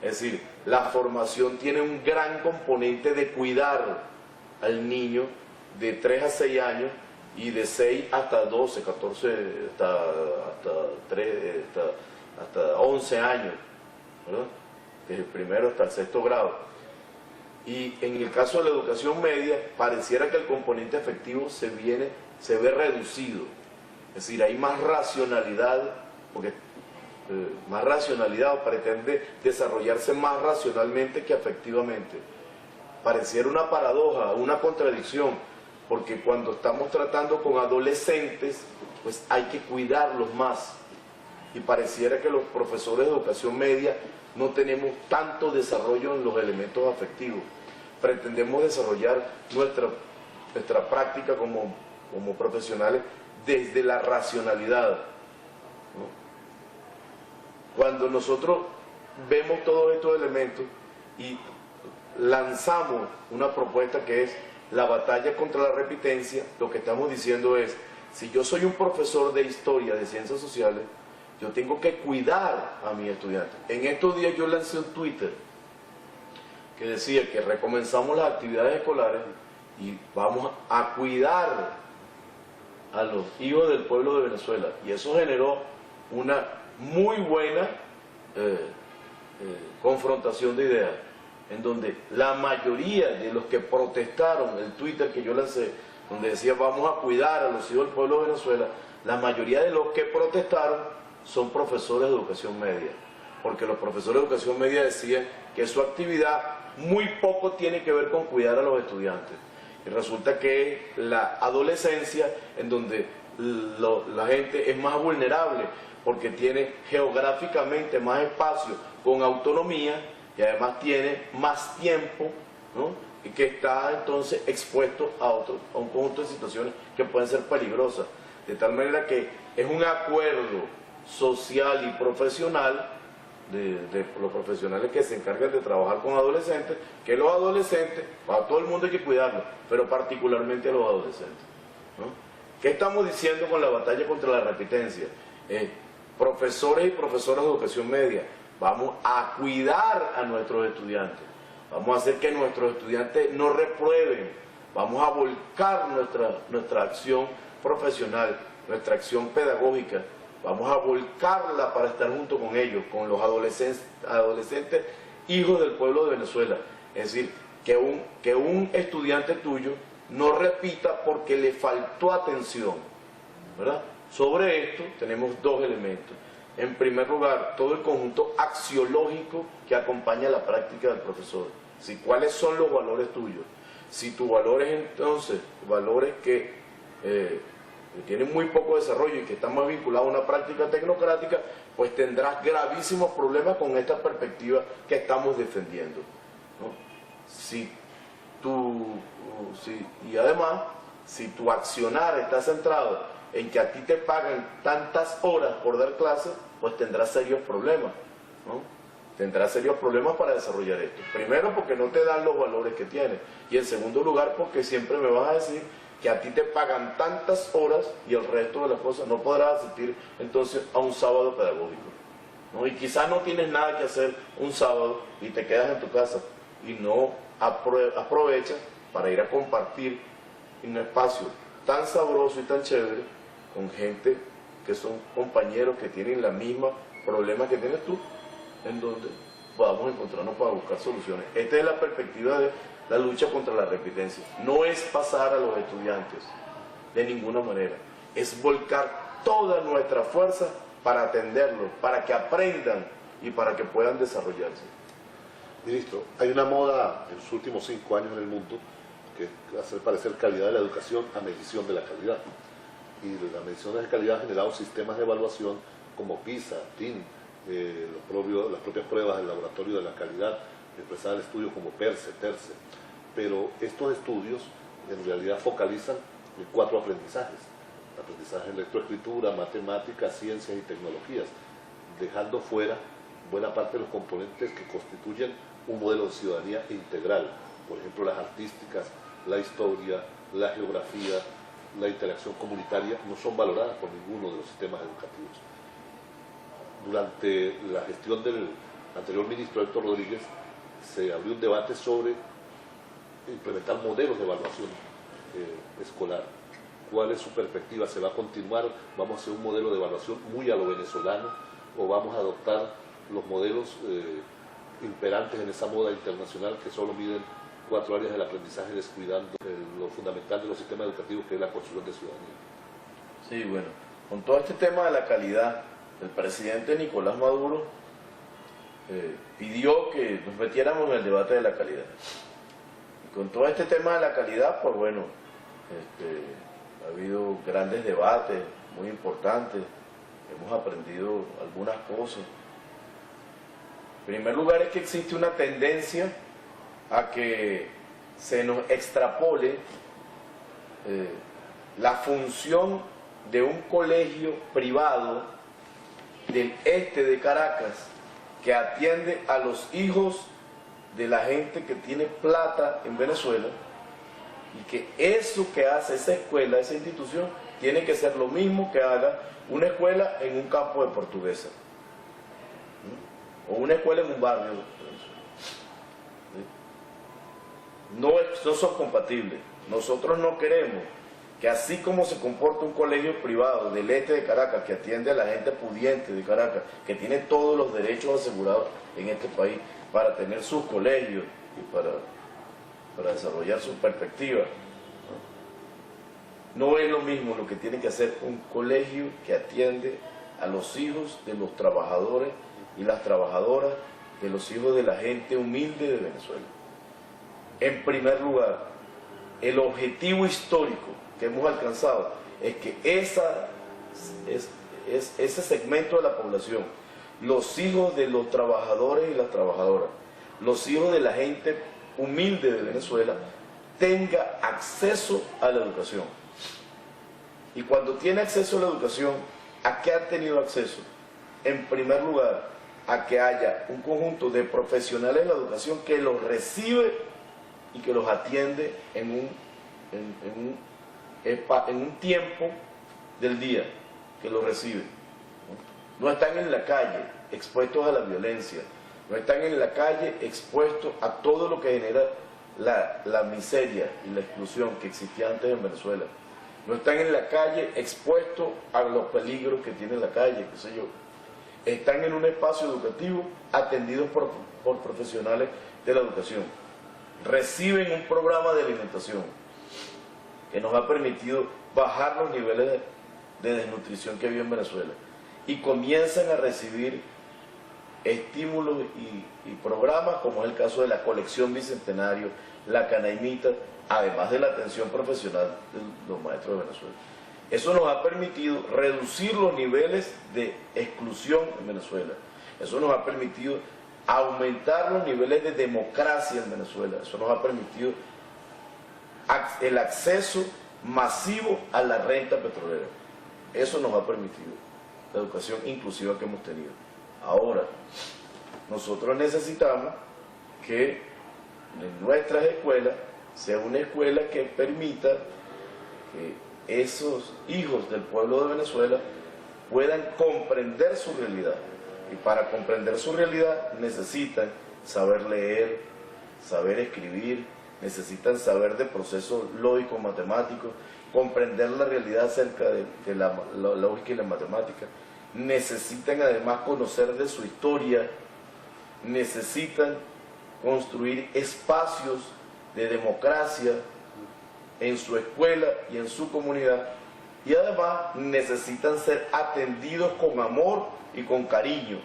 Es decir, la formación tiene un gran componente de cuidar al niño de 3 a 6 años y de 6 hasta 12, 14, hasta 11 años, ¿verdad? Desde el primero hasta el 6º grado. Y en el caso de la educación media, pareciera que el componente afectivo se ve reducido. Es decir, hay más racionalidad, porque más racionalidad o pretende desarrollarse más racionalmente que afectivamente. Pareciera una paradoja, una contradicción, porque cuando estamos tratando con adolescentes, pues hay que cuidarlos más. Y pareciera que los profesores de educación media no tenemos tanto desarrollo en los elementos afectivos. Pretendemos desarrollar nuestra práctica como profesionales desde la racionalidad, ¿no? Cuando nosotros vemos todos estos elementos y lanzamos una propuesta que es la batalla contra la repitencia, lo que estamos diciendo es, si yo soy un profesor de historia, de ciencias sociales, yo tengo que cuidar a mis estudiantes. En estos días yo lancé un Twitter que decía que recomenzamos las actividades escolares y vamos a cuidar a los hijos del pueblo de Venezuela. Y eso generó una muy buena confrontación de ideas, en donde la mayoría de los que protestaron el Twitter que yo lancé, donde decía vamos a cuidar a los hijos del pueblo de Venezuela, la mayoría de los que protestaron son profesores de educación media, porque los profesores de educación media decían que su actividad muy poco tiene que ver con cuidar a los estudiantes. Y resulta que es la adolescencia en donde la gente es más vulnerable, porque tiene geográficamente más espacio con autonomía y además tiene más tiempo, ¿no? Y que está entonces expuesto a un conjunto de situaciones que pueden ser peligrosas. De tal manera que es un acuerdo social y profesional de los profesionales que se encargan de trabajar con adolescentes, que los adolescentes, a todo el mundo hay que cuidarlos, pero particularmente a los adolescentes, ¿no? ¿Qué estamos diciendo con la batalla contra la repitencia? Profesores y profesoras de educación media, vamos a cuidar a nuestros estudiantes, vamos a hacer que nuestros estudiantes no reprueben, vamos a volcar nuestra acción profesional, nuestra acción pedagógica, vamos a volcarla para estar junto con ellos, con los adolescentes hijos del pueblo de Venezuela. Es decir, que un estudiante tuyo no repita porque le faltó atención, ¿verdad? Sobre esto tenemos dos elementos. En primer lugar, todo el conjunto axiológico que acompaña la práctica del profesor. Si, ¿cuáles son los valores tuyos? Si tus valores, entonces, valores que tienen muy poco desarrollo y que están más vinculados a una práctica tecnocrática, pues tendrás gravísimos problemas con esta perspectiva que estamos defendiendo, ¿no? Y además, si tu accionar está centrado en que a ti te pagan tantas horas por dar clases, pues tendrás serios problemas, ¿no? Tendrás serios problemas para desarrollar esto. Primero, porque no te dan los valores que tienes. Y en segundo lugar, porque siempre me vas a decir que a ti te pagan tantas horas y el resto de las cosas no podrás asistir entonces a un sábado pedagógico, ¿no? Y quizás no tienes nada que hacer un sábado y te quedas en tu casa y no aprovechas para ir a compartir en un espacio tan sabroso y tan chévere con gente que son compañeros que tienen la misma problema que tienes tú, en donde podamos encontrarnos para buscar soluciones. Esta es la perspectiva de la lucha contra la repitencia. No es pasar a los estudiantes de ninguna manera, es volcar toda nuestra fuerza para atenderlos, para que aprendan y para que puedan desarrollarse. Ministro, hay una moda en los últimos 5 años en el mundo que es hacer parecer calidad de la educación a medición de la calidad. Y la medición de la calidad ha generado sistemas de evaluación como PISA, TIN, las propias pruebas del laboratorio de la calidad, expresar estudios como PERCE, TERCE. Pero estos estudios en realidad focalizan en 4 aprendizajes: aprendizaje en lectoescritura, matemáticas, ciencias y tecnologías, dejando fuera buena parte de los componentes que constituyen un modelo de ciudadanía integral. Por ejemplo, las artísticas, la historia, la geografía, la interacción comunitaria no son valoradas por ninguno de los sistemas educativos. Durante la gestión del anterior ministro Héctor Rodríguez se abrió un debate sobre implementar modelos de evaluación escolar. ¿Cuál es su perspectiva? ¿Se va a continuar? ¿Vamos a hacer un modelo de evaluación muy a lo venezolano o vamos a adoptar los modelos imperantes en esa moda internacional que solo miden 4 áreas del aprendizaje, descuidando lo fundamental de los sistemas educativos, que es la construcción de ciudadanía? Sí, bueno, con todo este tema de la calidad, el presidente Nicolás Maduro pidió que nos metiéramos en el debate de la calidad. Y con todo este tema de la calidad, pues bueno, ha habido grandes debates muy importantes, hemos aprendido algunas cosas. En primer lugar, es que existe una tendencia a que se nos extrapole la función de un colegio privado del este de Caracas que atiende a los hijos de la gente que tiene plata en Venezuela, y que eso que hace esa escuela, esa institución, tiene que ser lo mismo que haga una escuela en un campo de Portuguesa, o una escuela en un barrio. No son compatibles. Nosotros no queremos que, así como se comporta un colegio privado del este de Caracas, que atiende a la gente pudiente de Caracas, que tiene todos los derechos asegurados en este país para tener sus colegios y para desarrollar sus perspectivas, no es lo mismo lo que tiene que hacer un colegio que atiende a los hijos de los trabajadores y las trabajadoras, de los hijos de la gente humilde de Venezuela. En primer lugar, el objetivo histórico que hemos alcanzado es que ese segmento de la población, los hijos de los trabajadores y las trabajadoras, los hijos de la gente humilde de Venezuela, tenga acceso a la educación. Y cuando tiene acceso a la educación, ¿a qué ha tenido acceso? En primer lugar, a que haya un conjunto de profesionales de la educación que los recibe y que los atiende en un tiempo del día que los recibe. No están en la calle expuestos a la violencia, no están en la calle expuestos a todo lo que genera la miseria y la exclusión que existía antes en Venezuela. No están en la calle expuestos a los peligros que tiene la calle, qué sé yo. Están en un espacio educativo atendidos por profesionales de la educación. Reciben un programa de alimentación que nos ha permitido bajar los niveles de desnutrición que había en Venezuela, y comienzan a recibir estímulos y programas como es el caso de la colección Bicentenario, la Canaimita, además de la atención profesional de los maestros de Venezuela. Eso nos ha permitido reducir los niveles de exclusión en Venezuela. Eso nos ha permitido aumentar los niveles de democracia en Venezuela. Eso nos ha permitido el acceso masivo a la renta petrolera. Eso nos ha permitido la educación inclusiva que hemos tenido. Ahora, nosotros necesitamos que en nuestras escuelas sea una escuela que permita que esos hijos del pueblo de Venezuela puedan comprender su realidad. Y para comprender su realidad necesitan saber leer, saber escribir, necesitan saber de procesos lógicos, matemáticos, comprender la realidad acerca de la lógica y la matemática. Necesitan además conocer de su historia, necesitan construir espacios de democracia en su escuela y en su comunidad, y además necesitan ser atendidos con amor y con cariño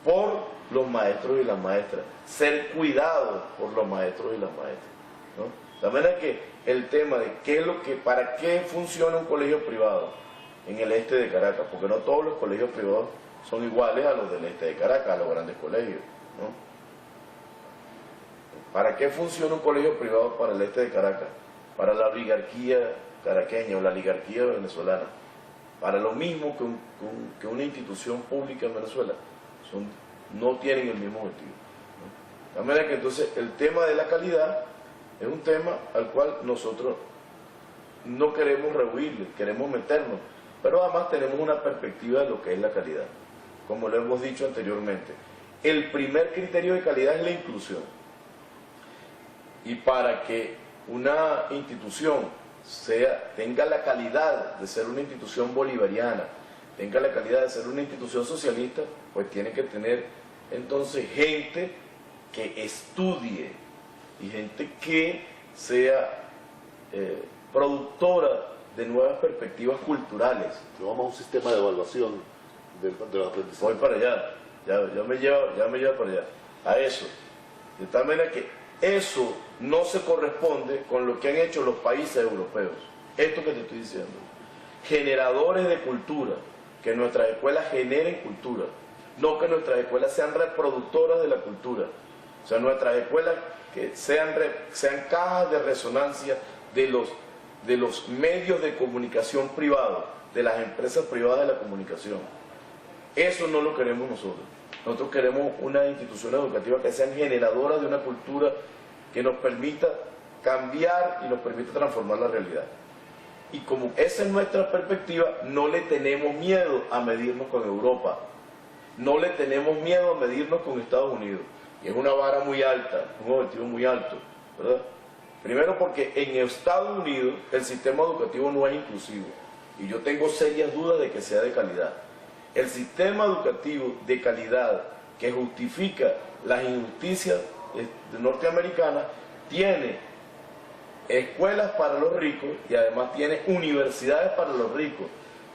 por los maestros y las maestras, ser cuidados por los maestros y las maestras, ¿no? De manera que el tema de para qué funciona un colegio privado en el este de Caracas, porque no todos los colegios privados son iguales a los del este de Caracas, a los grandes colegios, ¿no? ¿Para qué funciona un colegio privado para el este de Caracas? Para la oligarquía caraqueña o la oligarquía venezolana. Para lo mismo que una institución pública en Venezuela. No tienen el mismo objetivo, ¿no? De manera que entonces el tema de la calidad es un tema al cual nosotros no queremos rehuirle, queremos meternos, pero además tenemos una perspectiva de lo que es la calidad. Como lo hemos dicho anteriormente, el primer criterio de calidad es la inclusión. Y para que una institución tenga la calidad de ser una institución bolivariana, tenga la calidad de ser una institución socialista, pues tiene que tener entonces gente que estudie y gente que sea productora de nuevas perspectivas culturales. Pero vamos a un sistema de evaluación del aprendizaje. Voy para allá, ya me lleva para allá, a eso. De tal manera que eso no se corresponde con lo que han hecho los países europeos. Esto que te estoy diciendo. Generadores de cultura, que nuestras escuelas generen cultura, no que nuestras escuelas sean reproductoras de la cultura. O sea, nuestras escuelas que sean cajas de resonancia de los medios de comunicación privados, de las empresas privadas de la comunicación. Eso no lo queremos nosotros. Nosotros queremos una institución educativa que sean generadoras de una cultura que nos permita cambiar y nos permita transformar la realidad. Y como esa es nuestra perspectiva, no le tenemos miedo a medirnos con Europa, no le tenemos miedo a medirnos con Estados Unidos. Y es una vara muy alta, un objetivo muy alto, ¿verdad? Primero porque en Estados Unidos el sistema educativo no es inclusivo, y yo tengo serias dudas de que sea de calidad. El sistema educativo de calidad que justifica las injusticias norteamericanas tiene escuelas para los ricos y además tiene universidades para los ricos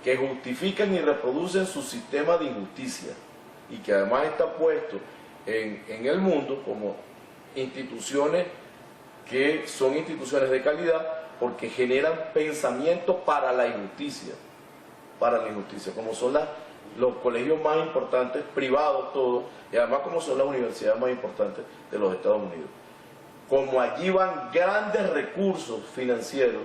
que justifican y reproducen su sistema de injusticia y que además está puesto en el mundo como instituciones que son instituciones de calidad porque generan pensamiento para la injusticia, como son los colegios más importantes, privados todos, y además como son las universidades más importantes de los Estados Unidos. Como allí van grandes recursos financieros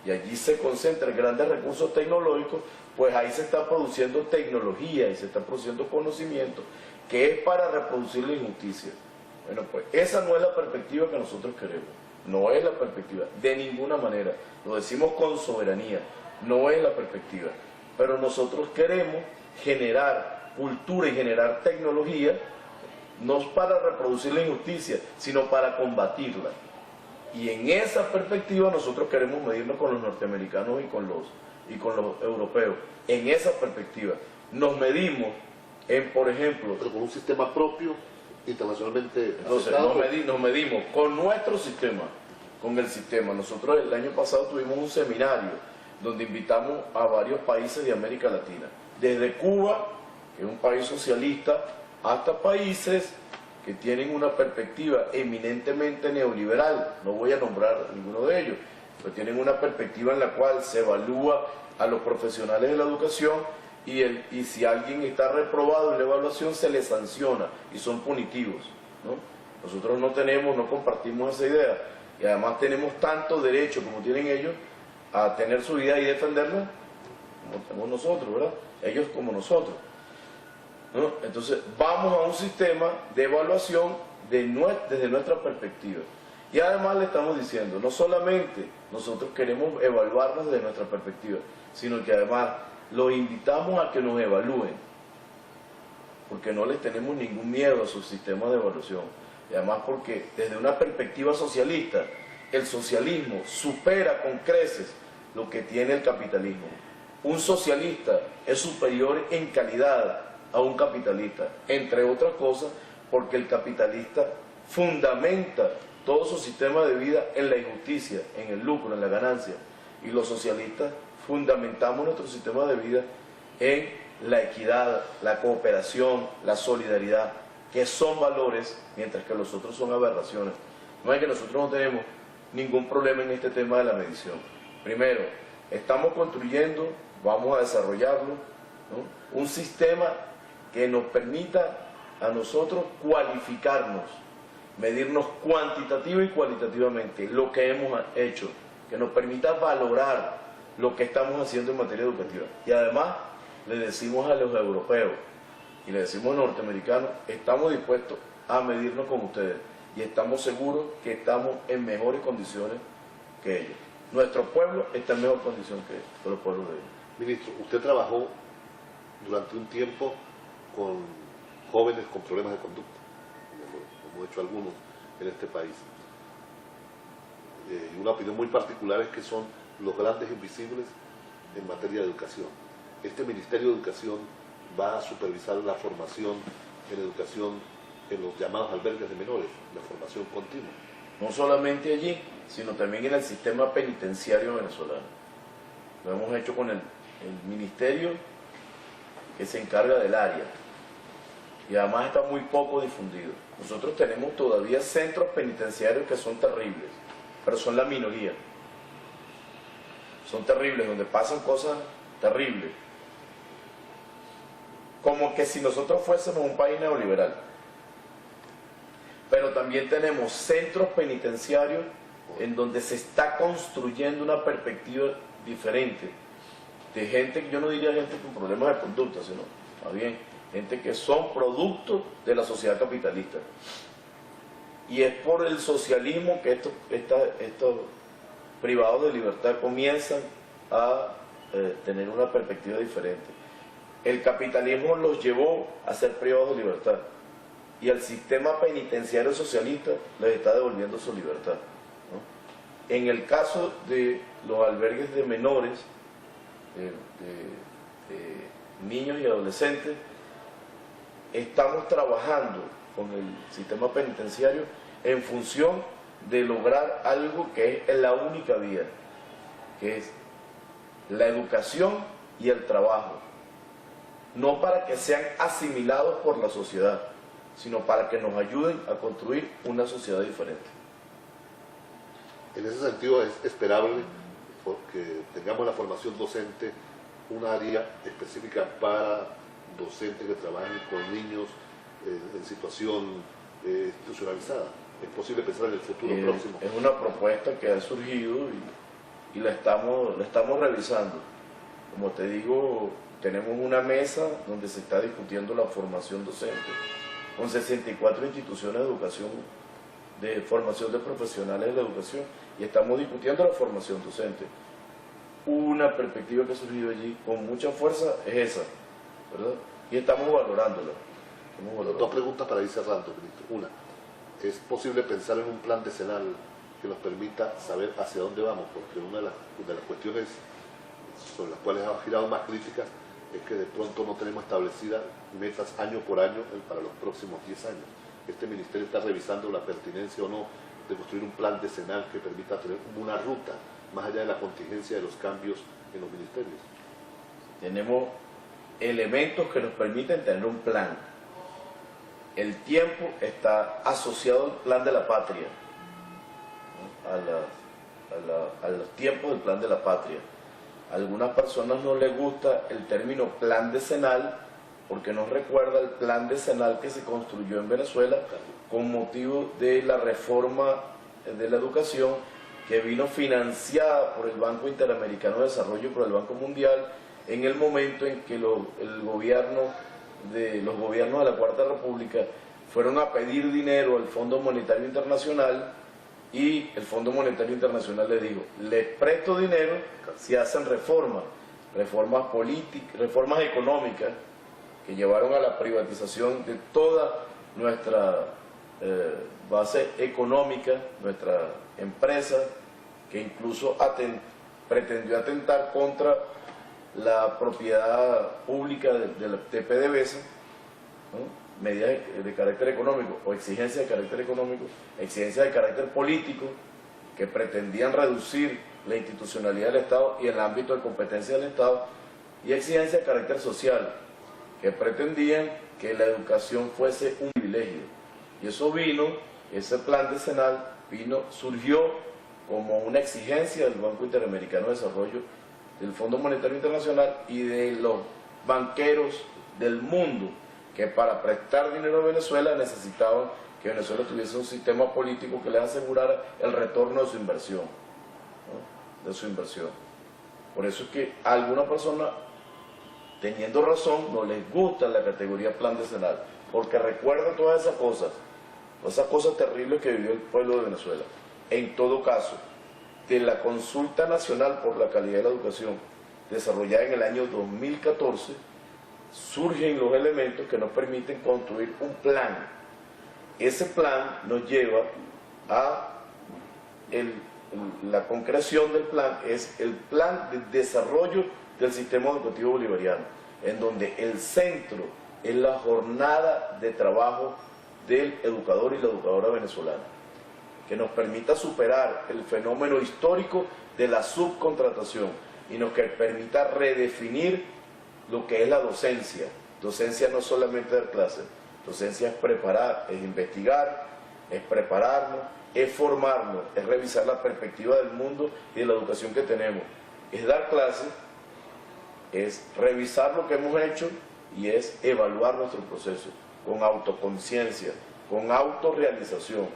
y allí se concentran grandes recursos tecnológicos, pues ahí se está produciendo tecnología y se está produciendo conocimiento que es para reproducir la injusticia. Bueno, pues esa no es la perspectiva que nosotros queremos, no es la perspectiva, de ninguna manera, lo decimos con soberanía, no es la perspectiva, pero nosotros queremos generar cultura y generar tecnología, no para reproducir la injusticia, sino para combatirla. Y en esa perspectiva nosotros queremos medirnos con los norteamericanos y con los europeos. En esa perspectiva nos medimos en, por ejemplo... Pero con un sistema propio, internacionalmente... Entonces nos medimos con nuestro sistema, con el sistema. Nosotros el año pasado tuvimos un seminario donde invitamos a varios países de América Latina. Desde Cuba, que es un país socialista, hasta países que tienen una perspectiva eminentemente neoliberal, no voy a nombrar ninguno de ellos, pero tienen una perspectiva en la cual se evalúa a los profesionales de la educación y si alguien está reprobado en la evaluación se le sanciona y son punitivos, ¿no? Nosotros no compartimos esa idea y además tenemos tanto derecho como tienen ellos a tener su idea y defenderla como tenemos nosotros, ¿verdad? Ellos como nosotros, ¿no? Entonces, vamos a un sistema de evaluación desde nuestra perspectiva. Y además le estamos diciendo, no solamente nosotros queremos evaluarnos desde nuestra perspectiva, sino que además los invitamos a que nos evalúen, porque no les tenemos ningún miedo a su sistema de evaluación. Y además porque desde una perspectiva socialista, el socialismo supera con creces lo que tiene el capitalismo. Un socialista es superior en calidad a un capitalista, entre otras cosas porque el capitalista fundamenta todo su sistema de vida en la injusticia, en el lucro, en la ganancia, y los socialistas fundamentamos nuestro sistema de vida en la equidad, la cooperación, la solidaridad, que son valores, mientras que los otros son aberraciones. No es que nosotros no tenemos ningún problema en este tema de la medición. Primero, estamos construyendo, vamos a desarrollarlo, ¿no?, un sistema que nos permita a nosotros cualificarnos, medirnos cuantitativa y cualitativamente lo que hemos hecho, que nos permita valorar lo que estamos haciendo en materia educativa. Y además le decimos a los europeos y le decimos a los norteamericanos, estamos dispuestos a medirnos con ustedes y estamos seguros que estamos en mejores condiciones que ellos. Nuestro pueblo está en mejor condición que los pueblos de ellos. Ministro, usted trabajó durante un tiempo con jóvenes con problemas de conducta, como hemos hecho algunos en este país. Y una opinión muy particular es que son los grandes invisibles en materia de educación. Este Ministerio de Educación va a supervisar la formación en educación en los llamados albergues de menores, la formación continua. No solamente allí, sino también en el sistema penitenciario venezolano. Lo hemos hecho con el ministerio que se encarga del área y además está muy poco difundido. Nosotros tenemos todavía centros penitenciarios que son terribles, pero son la minoría. Son terribles, donde pasan cosas terribles. Como que si nosotros fuésemos un país neoliberal. Pero también tenemos centros penitenciarios en donde se está construyendo una perspectiva diferente de gente, yo no diría gente con problemas de conducta, sino más bien gente que son productos de la sociedad capitalista. Y es por el socialismo que estos privados de libertad comienzan a tener una perspectiva diferente. El capitalismo los llevó a ser privados de libertad y el sistema penitenciario socialista les está devolviendo su libertad, ¿no? En el caso de los albergues de menores, de niños y adolescentes, estamos trabajando con el sistema penitenciario en función de lograr algo que es la única vía, que es la educación y el trabajo. No para que sean asimilados por la sociedad, sino para que nos ayuden a construir una sociedad diferente. En ese sentido es esperable porque tengamos la formación docente, un área específica para docentes que trabajen con niños en situación institucionalizada. ¿Es posible pensar en el futuro próximo? Es una propuesta que ha surgido y la estamos revisando. Como te digo, tenemos una mesa donde se está discutiendo la formación docente, con 64 instituciones de educación, de formación de profesionales de la educación, y estamos discutiendo la formación docente. Una perspectiva que ha surgido allí con mucha fuerza es esa, ¿verdad? Y estamos valorándola. Dos preguntas para ir cerrando, ministro. Una, ¿es posible pensar en un plan decenal que nos permita saber hacia dónde vamos? Porque una de las cuestiones sobre las cuales ha girado más críticas es que de pronto no tenemos establecidas metas año por año para los próximos 10 años. Este ministerio está revisando la pertinencia o no de construir un plan decenal que permita tener una ruta más allá de la contingencia de los cambios en los ministerios. Tenemos elementos que nos permiten tener un plan. El tiempo está asociado al plan de la patria, ¿no? A los tiempos del plan de la patria. A algunas personas no les gusta el término plan decenal porque nos recuerda el plan decenal que se construyó en Venezuela con motivo de la reforma de la educación que vino financiada por el Banco Interamericano de Desarrollo y por el Banco Mundial en el momento en que los gobiernos de la Cuarta República fueron a pedir dinero al Fondo Monetario Internacional y el Fondo Monetario Internacional les dijo: les presto dinero si hacen reformas políticas, reformas económicas que llevaron a la privatización de toda nuestra base económica, nuestra empresa, que incluso pretendió atentar contra la propiedad pública de PDVSA, ¿no? Medidas de carácter económico o exigencias de carácter económico, exigencias de carácter político, que pretendían reducir la institucionalidad del Estado y el ámbito de competencia del Estado, y exigencias de carácter social, que pretendían que la educación fuese un privilegio. Y eso ese plan decenal surgió como una exigencia del Banco Interamericano de Desarrollo, del Fondo Monetario Internacional y de los banqueros del mundo, que para prestar dinero a Venezuela necesitaban que Venezuela tuviese un sistema político que les asegurara el retorno de su inversión, ¿no? De su inversión. Por eso es que a alguna persona, teniendo razón, no les gusta la categoría plan decenal, porque recuerda todas esas cosas terribles que vivió el pueblo de Venezuela. En todo caso, de la Consulta Nacional por la Calidad de la Educación, desarrollada en el año 2014, surgen los elementos que nos permiten construir un plan. Ese plan nos lleva a la concreción del plan, es el plan de desarrollo del sistema educativo bolivariano, en donde el centro es la jornada de trabajo del educador y la educadora venezolana, que nos permita superar el fenómeno histórico de la subcontratación y nos permita redefinir lo que es la docencia. Docencia no solamente dar clases, docencia es preparar, es investigar, es prepararnos, es formarnos, es revisar la perspectiva del mundo y de la educación que tenemos, es dar clases, es revisar lo que hemos hecho y es evaluar nuestro proceso con autoconciencia, con autorrealización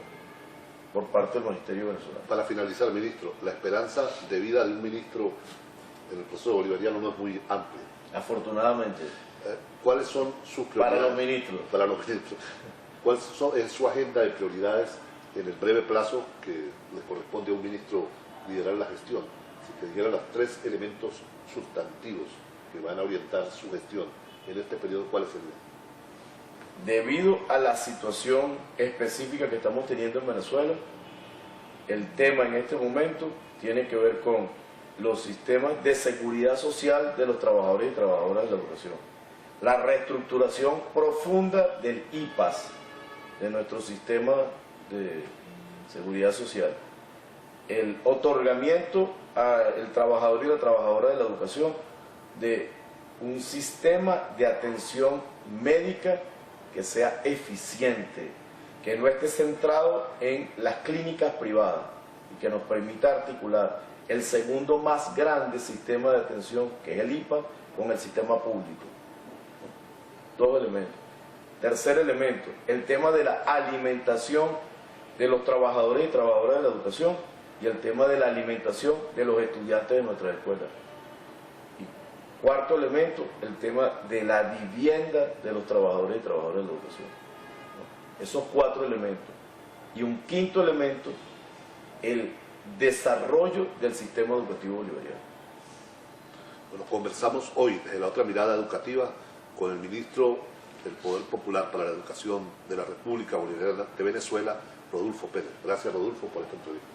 por parte del Magisterio venezolano. Para finalizar, ministro, la esperanza de vida de un ministro en el proceso bolivariano no es muy amplia. Afortunadamente. ¿Cuáles son sus prioridades? Para los ministros. ¿Cuál es su agenda de prioridades en el breve plazo que le corresponde a un ministro liderar la gestión? Si te dijeran los 3 elementos sustantivos que van a orientar su gestión en este periodo, ¿cuáles serían? Debido a la situación específica que estamos teniendo en Venezuela, el tema en este momento tiene que ver con los sistemas de seguridad social de los trabajadores y trabajadoras de la educación, la reestructuración profunda del IPAS, de nuestro sistema de seguridad social, el otorgamiento al trabajador y la trabajadora de la educación de un sistema de atención médica que sea eficiente, que no esté centrado en las clínicas privadas y que nos permita articular el segundo más grande sistema de atención, que es el IPA, con el sistema público. 2 elementos. Tercer elemento, el tema de la alimentación de los trabajadores y trabajadoras de la educación y el tema de la alimentación de los estudiantes de nuestras escuelas. Y cuarto elemento, el tema de la vivienda de los trabajadores y trabajadoras de la educación. Esos 4 elementos. Y un quinto elemento, el desarrollo del sistema educativo bolivariano. Bueno, conversamos hoy desde la otra mirada educativa con el ministro del Poder Popular para la Educación de la República Bolivariana de Venezuela, Rodulfo Pérez. Gracias, Rodulfo, por esta entrevista.